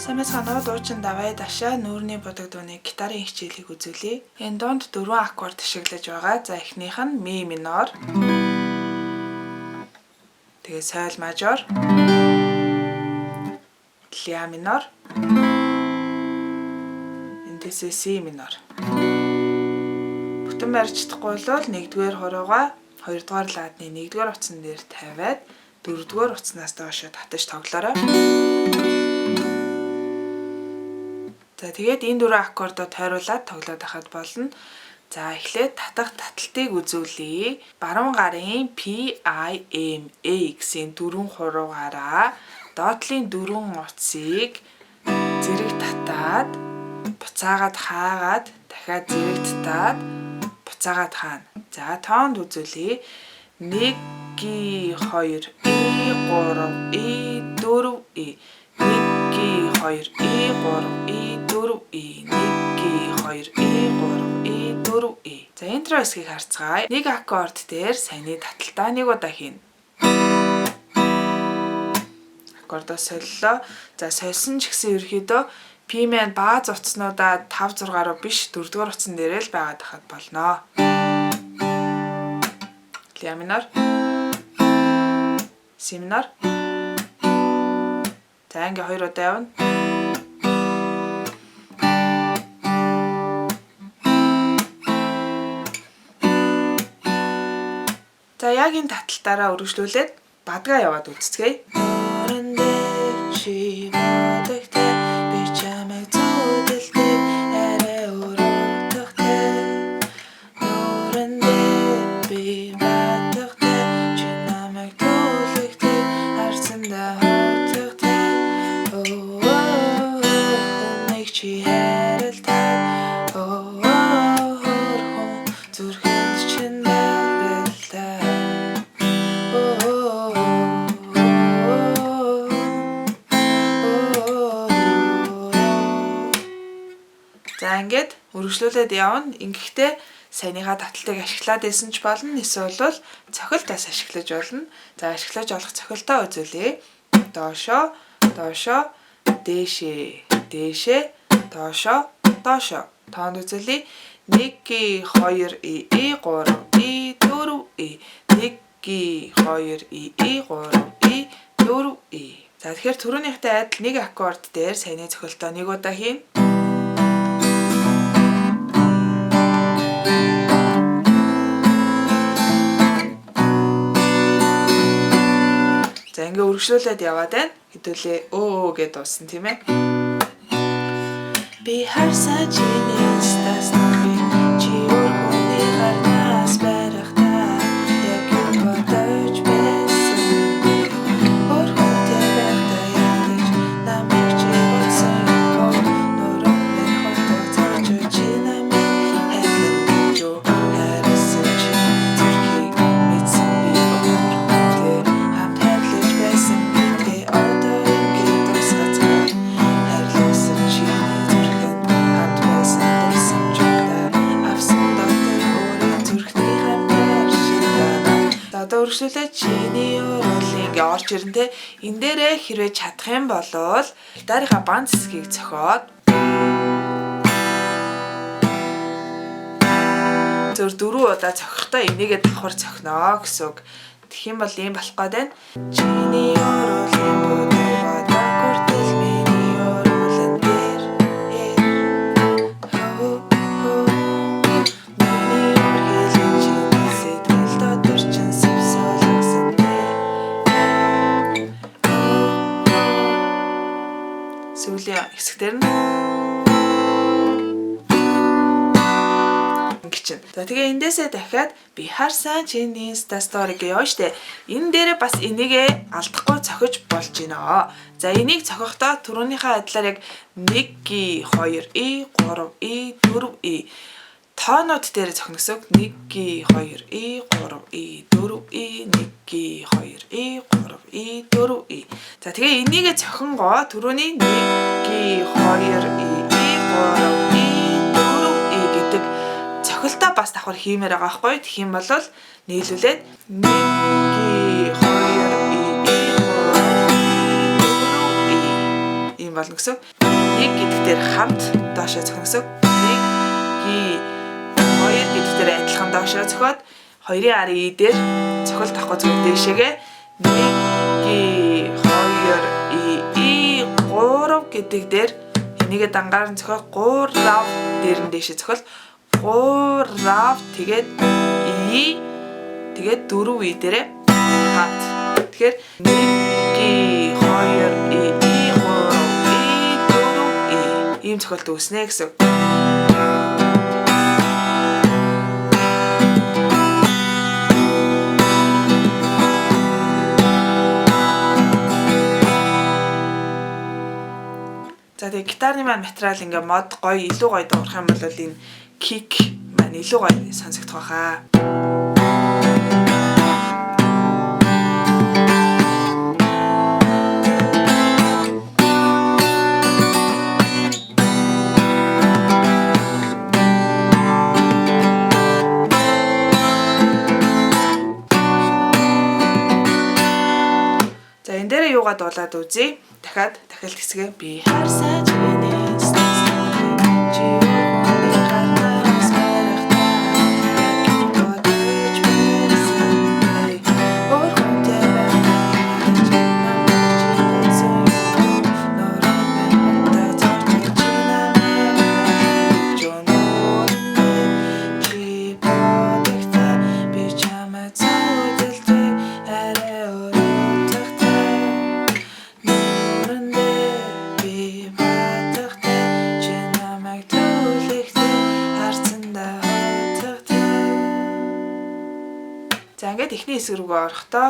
Самэцганаа дуучин давай дашаа нүүрний будаг дууны гитарын хичээлийг үзүүлье. Энэ дуунд 4 аккорд ашиглаж байгаа. За эхнийх нь ми минор. Тэгээ соль мажор. Ля минор. Эндээсээ си минор. Бүтэн барьж чадахгүй бол 1-р хороогаа 2-р ладны 1-р утсан дээр тавиад 4-р утснаас доошо татаж тоглоорой. За тэгээд энэ 4 аккордоо тойруулаад тоглоод ахад болно. За эхлээд татах таталтыг үзүүлье. Баруун гарын PIMA гэсэн 4 хуруугаараа доотлын 4 утсыг зэрэг татаад буцаагаад хаагаад дахиад зэрэг татаад буцаагаад хаана. За тоонд үзүүлье. 1 2 E3 E4 E 1 2 E3 E4 E 1 2 E3 E4 E. За интро хэсгийг харцгаая. Нэг аккорд дээр саяны таталтаа нэг удаа хийнэ. Аккордоо солилоо. За сольсон ч гэсэн ерөөхдөө P-man бааз утаснуудаа 5 6 руу биш 4-р утсан дээрээ л байгаад хахад болно. Ля минор. Си минор. За ингээ 2 удаа явна. За яг энэ таталтаараа үргэлжлүүлээд бадгаа яваад үзцгээе. За ингээд үргэлжлүүлээд явна. Ингэхдээ саяныхаа таталтыг ашиглаад исэн ч болно. Эсвэл бол цохилтоос ашиглаж болно. За ашиглаж олох цохилтоо үзүүлье. Доошо, доошо, дээшээ, дээшээ, доошо, доошо. Тоонд үзүүлье. 1 2 E3 E4 E 1 2 E3 E4 E. За тэгэхээр түрүүнийхтэй адил нэг аккорд дээр саяны цохилтоо нэг удаа хийнэ. За ингээ үргэлжлүүлээд яваад байна. Хэдүүлээ өө гэд дууссан тийм ээ. Би харсаа чиний стасны чи өргөний гарнаас барахтаа яг бодож байсан. Өргөтэй байхдаа ядаж намайг чи бодсон нуруу минь хотоо цааж чи намайг хэвлэж харсан чи зүрхийг мэдсэн би өргөтэй хамт хайрлаж байсан гэдгээ одоо ингээд тусгацгаа хайрласан чи одоо үргэлжлүүлээд чиний өрөөл ингээ орж ирэн тэ энэ дээрээ хэрвээ чадах юм бол гитарынхаа бан цэсгийг цохиод зөв 4 удаа цохихдоо энийгээ давхар цохино гэсэн үг. Тэгэх юм бол ийм болох гээд байна. Чиний өрөөлийн бүдүүр хүртэл миний өрөөлөн дээр сүүлийн хэсгээр нь ингэчин. За тэгээ эндээсээ дахиад би харсан чиний стори гэж яваа штэ. Энэ дээрээ бас энийгээ алдахгүй цохиж болж байна. За энийг цохихдоо түрүүнийхээ адилаар яг 1 2 E3 E4 E тоонууд дээр цохно гэсэн үг. 1 2 E3 E4 E 1 2 E3 E4 E. За тэгээ энийгээ цохингоо түрүүний 1 2 E3 E4 E гэдэг цохилтоо бас давхар хиймээр байгаа байхгүй. Тэгэх юм бол нийлүүлээд 1 2 E болно гэсэн. Нэг гэдэгтэр хамт доошоо зохино гэсэн. Нэг ги хоёр гэдэгтэр адилхан доошоо зохиод хоёрын арын и дээр цохилт авахгүй зүгээр дээшээгээ нэг ги хоёр и гурав гэдэг дээр энийгээ дангаар нь зохиох гурав дээр нь дээшээ зохиол гурав тэгээд и тэгээд дөрөв и дээрээ хамт. Тэгэхээр нэг ги хоёр и гурав и дөрөв и ийм зохиолт үүснэ гэсэн. За тэгээ гитарны маань материал ингээ мод гоё илүү гоё дуурах юм бол энэ кик маань илүү гоё сонсогдох байхаа. За энэ дээр юугаа дуулаад үзье. Дахиад дахиад хэсгээ би харсан чинээс за ингээд эхний хэсэг рүүгээ орохдоо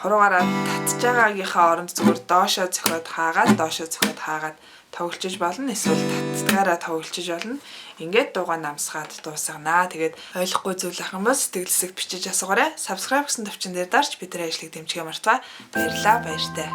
хуруугаараа татж байгаагийнхаа оронд зүгээр доошоо зохиод хаагаад тоглолцож болно. Эсвэл татдгаараа тоглолцож болно. Ингээд дуугаа намсгаад дуусгана. Тэгээд ойлгохгүй зүйл ах юм бол сэтгэл хэсэг бичиж асуугаарай. Subscribe гэсэн төвчөн дээр дарж бидний ажлыг дэмжихээ мартаа. Баярлалаа, баяртай.